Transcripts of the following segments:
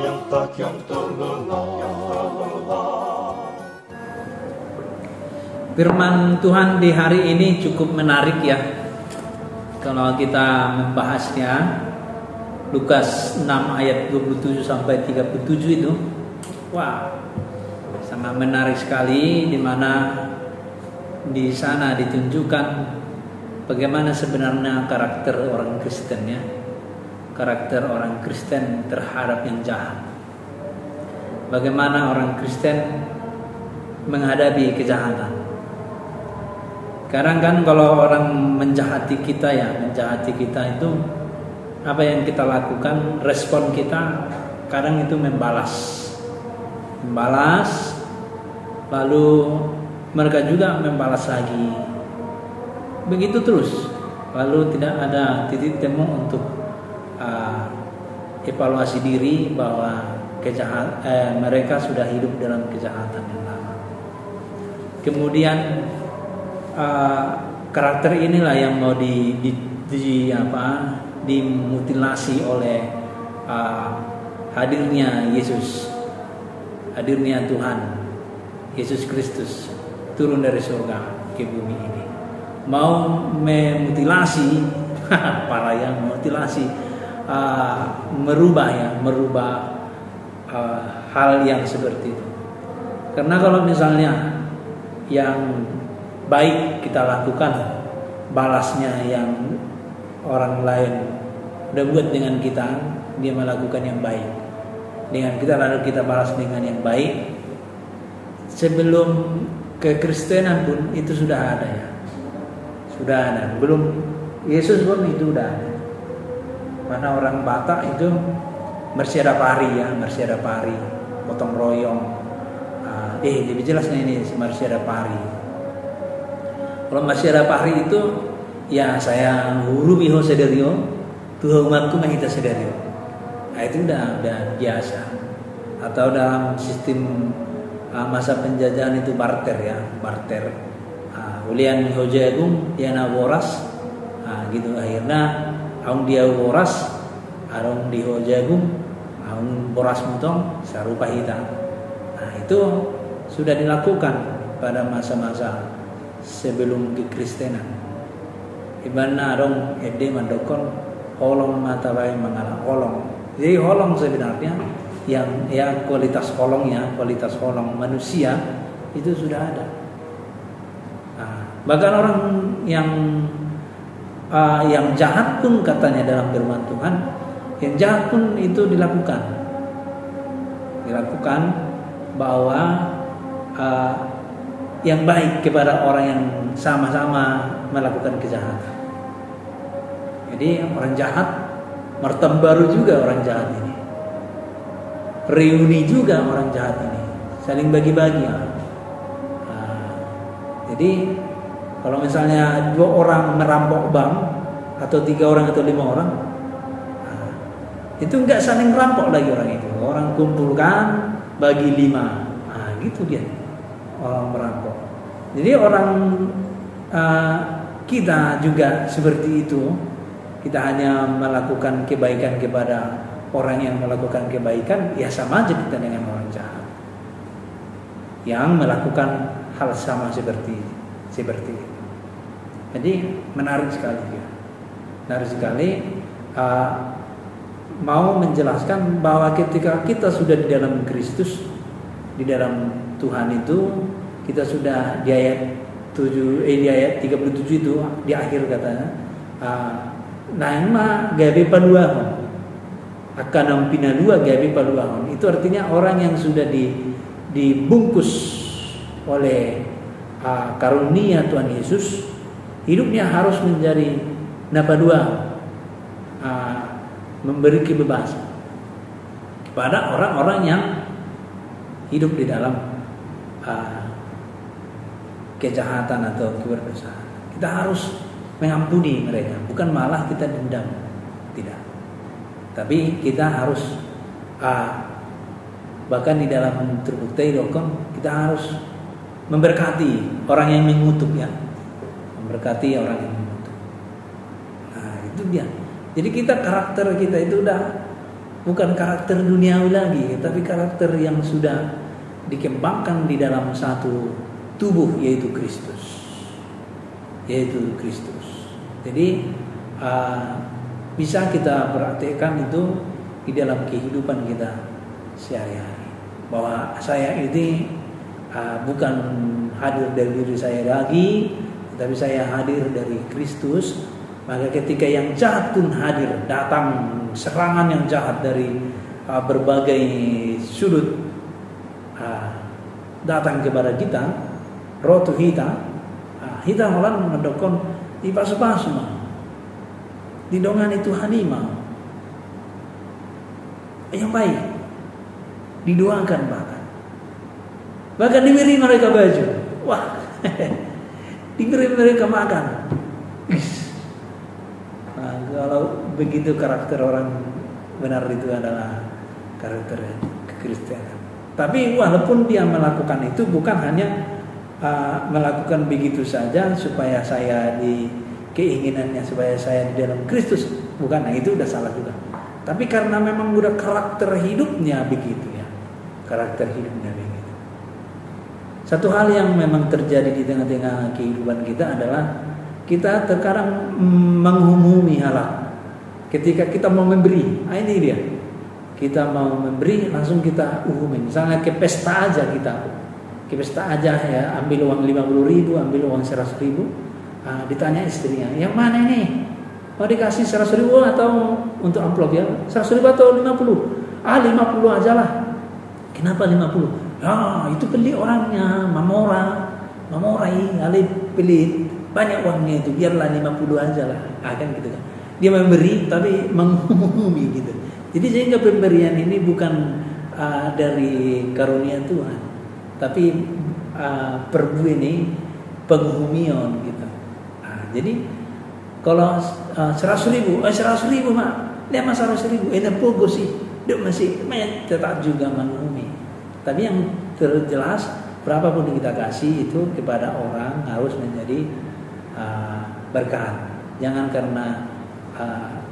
yang tak yang terlelah. Firman Tuhan di hari ini cukup menarik ya. Kalau kita membahasnya, Lukas 6 ayat 27 sampai 37 itu, wah, sangat menarik sekali, di mana di sana ditunjukkan bagaimana sebenarnya karakter orang Kristen ya. Karakter orang Kristen terhadap yang jahat. Bagaimana orang Kristen menghadapi kejahatan. Sekarang kan kalau orang menjahati kita itu apa yang kita lakukan, respon kita kadang itu membalas, lalu mereka juga membalas lagi, begitu terus, lalu tidak ada titik temu untuk evaluasi diri bahwa mereka sudah hidup dalam kejahatan yang lama. Kemudian karakter inilah yang mau dimutilasi oleh hadirnya Yesus, hadirnya Tuhan Yesus Kristus turun dari surga ke bumi ini, mau memutilasi parah ya, memutilasi, merubah hal yang seperti itu. Karena kalau misalnya yang baik kita lakukan, balasnya yang orang lain udah buat dengan kita, dia melakukan yang baik dengan kita, lalu kita balas dengan yang baik. Sebelum kekristenan pun itu sudah ada ya, sudah ada. Belum Yesus pun itu udah ada. Mana orang Batak itu mersiadapari, potong royong. Lebih jelasnya ini mersiadapari. Kalau mersiadapari itu ya saya huru biho sederio, Tuhan umatku mahita sederio. Nah itu udah biasa. Atau dalam sistem masa penjajahan itu barter ya, barter. Ulian hojagung diana boras, gitu akhirnya aung dia boras, arung di hojagung, aung boras mutong sarupa hita. Nah itu sudah dilakukan pada masa-masa sebelum kekristenan. Ibana arung ede mandokon holong mata bae mangala holong. Jadi holong sebenarnya yang kualitas holong manusia itu sudah ada. Bahkan orang yang jahat pun katanya dalam firman Tuhan, yang jahat pun itu dilakukan bahwa yang baik kepada orang yang sama-sama melakukan kejahatan. Jadi orang jahat martambaru juga orang jahat ini, reuni juga orang jahat ini, saling bagi-bagi. Jadi kalau misalnya 2 orang merampok bank, atau 3 orang atau 5 orang, itu enggak saling rampok lagi orang itu. Orang kumpulkan bagi 5, gitu dia orang merampok. Jadi orang kita juga seperti itu. Kita hanya melakukan kebaikan kepada orang yang melakukan kebaikan, ya sama aja kita dengan orang jahat yang melakukan hal sama seperti itu. Jadi menarik sekali ya. Menarik sekali mau menjelaskan bahwa ketika kita sudah di dalam Kristus, di dalam Tuhan itu, kita sudah di ayat 37 itu di akhir katanya, nama gabe paluahon akan nampina 2 gabe paluahon. Itu artinya orang yang sudah dibungkus oleh karunia Tuhan Yesus, hidupnya harus menjadi napa 2, memberi kebebasan kepada orang-orang yang hidup di dalam kejahatan atau keberdosaan. Kita harus mengampuni mereka, bukan malah kita dendam, tidak. Tapi kita harus bahkan di dalam terbukti dokon, kita harus memberkati orang yang mengutuk ya, memberkati orang yang mengutuk. Nah itu dia. Jadi kita karakter kita itu udah bukan karakter duniawi lagi, tapi karakter yang sudah dikembangkan di dalam satu tubuh, yaitu Kristus. Jadi bisa kita praktekkan itu di dalam kehidupan kita sehari-hari, bahwa saya ini bukan hadir dari diri saya lagi, tapi saya hadir dari Kristus. Maka ketika yang jahat pun hadir, datang serangan yang jahat dari berbagai sudut datang kepada kita, rotu kita malah mendokon ipas-pas didongan itu hanima yang baik, didoakan bahkan diberi mereka baju, wah, diberi mereka makan. Nah, kalau begitu karakter orang benar itu adalah karakter kekristenan. Tapi walaupun dia melakukan itu bukan hanya melakukan begitu saja supaya saya di keinginannya supaya saya di dalam Kristus, bukan, nah itu udah salah juga. Tapi karena memang udah karakter hidupnya begitu ya, karakter hidupnya begitu. Satu hal yang memang terjadi di tengah-tengah kehidupan kita adalah kita terkadang menghumumi halal. Ketika kita mau memberi, ini dia. Kita mau memberi langsung kita umumin. Misalnya ke pesta aja ya, ambil uang 50.000, ambil uang 100.000. Ditanya istrinya, yang mana ini? Mau dikasih 100.000 atau untuk amplop ya? 100.000 atau 50? 50 aja lah. Kenapa 50? Ya itu beli orangnya, mamorai, kali beli banyak uangnya itu, biarlah 50 aja lah. Kan gitu kan. Dia memberi tapi menghumumi gitu. Jadi sehingga pemberian ini bukan dari karunia Tuhan, tapi perbu ini penghumion gitu. Jadi kalau 100.000, 100.000 mak, dia mah 100.000, enak pogo sih, dia masih tetap juga menghumi. Tapi yang terjelas berapapun kita kasih itu kepada orang harus menjadi berkat. Jangan karena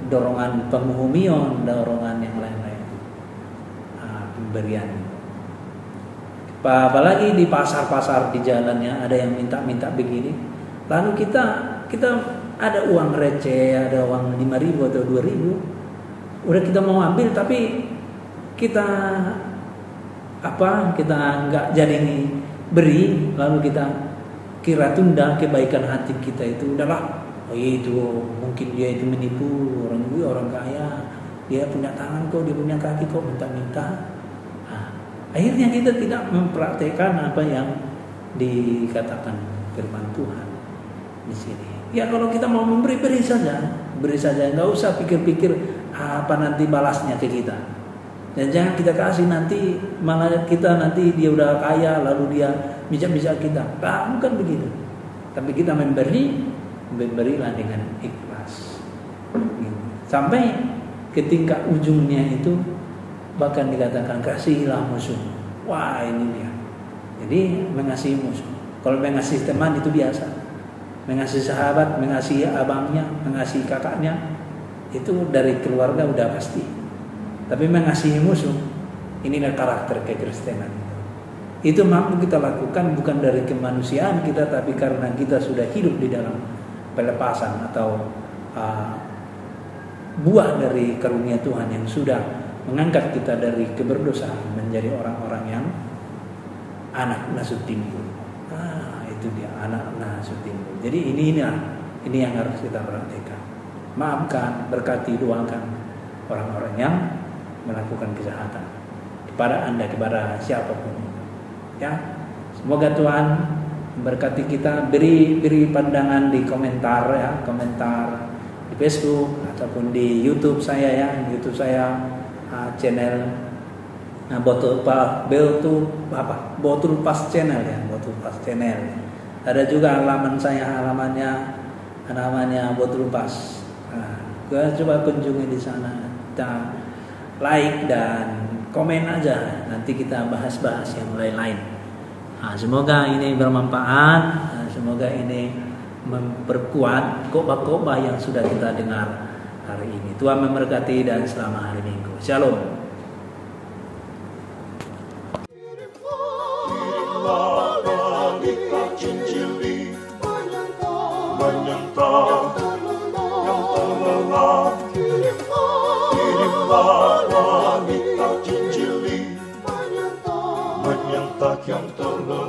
dorongan penghumion, dorongan yang lain-lain, pemberian. Apalagi di pasar-pasar di jalannya ada yang minta-minta begini. Lalu kita ada uang receh, ada uang 5.000 atau 2.000. Udah kita mau ambil tapi kita nggak jadi beri, lalu kita kira tunda kebaikan hati kita itu udahlah. Oh itu mungkin dia itu menipu orang kaya, dia punya tangan kok, dia punya kaki kok, minta-minta. Akhirnya kita tidak mempraktekkan apa yang dikatakan firman Tuhan di sini. Ya kalau kita mau memberi, beri saja, nggak usah pikir-pikir apa nanti balasnya ke kita. Dan jangan kita kasih nanti malah kita nanti dia udah kaya lalu dia bijak-bijak kita. Bukan begitu. Tapi kita memberilah dengan ikhlas. Sampai ke tingkat ujungnya itu bahkan dikatakan kasihilah musuh. Wah ini dia. Jadi mengasihi musuh. Kalau mengasihi teman itu biasa. Mengasihi sahabat, mengasihi abangnya, mengasihi kakaknya, itu dari keluarga udah pasti. Tapi mengasihi musuh, inilah karakter kekristenan. Itu mampu kita lakukan bukan dari kemanusiaan kita, tapi karena kita sudah hidup di dalam pelepasan atau buah dari karunia Tuhan yang sudah mengangkat kita dari keberdosaan menjadi orang-orang yang anak nasut timbul. Itu dia, anak nasut timbul. Jadi ini yang harus kita perhatikan. Maafkan, berkati, doakan orang-orang yang melakukan kejahatan kepada Anda, kepada siapapun. Ya, semoga Tuhan memberkati kita. Beri pandangan di komentar ya, komentar di Facebook ataupun di YouTube saya ya, YouTube saya channel Botul Pas channel ya, Botul Pas channel. Ada juga halaman saya, namanya Botul Pas. Coba kunjungi di sana, kita like dan komen aja. Nanti kita bahas-bahas yang lain-lain. Semoga ini bermanfaat. Semoga ini memperkuat khotbah-khotbah yang sudah kita dengar hari ini. Tuhan memberkati dan selamat hari Minggu. Shalom. Menyentah yang terlelah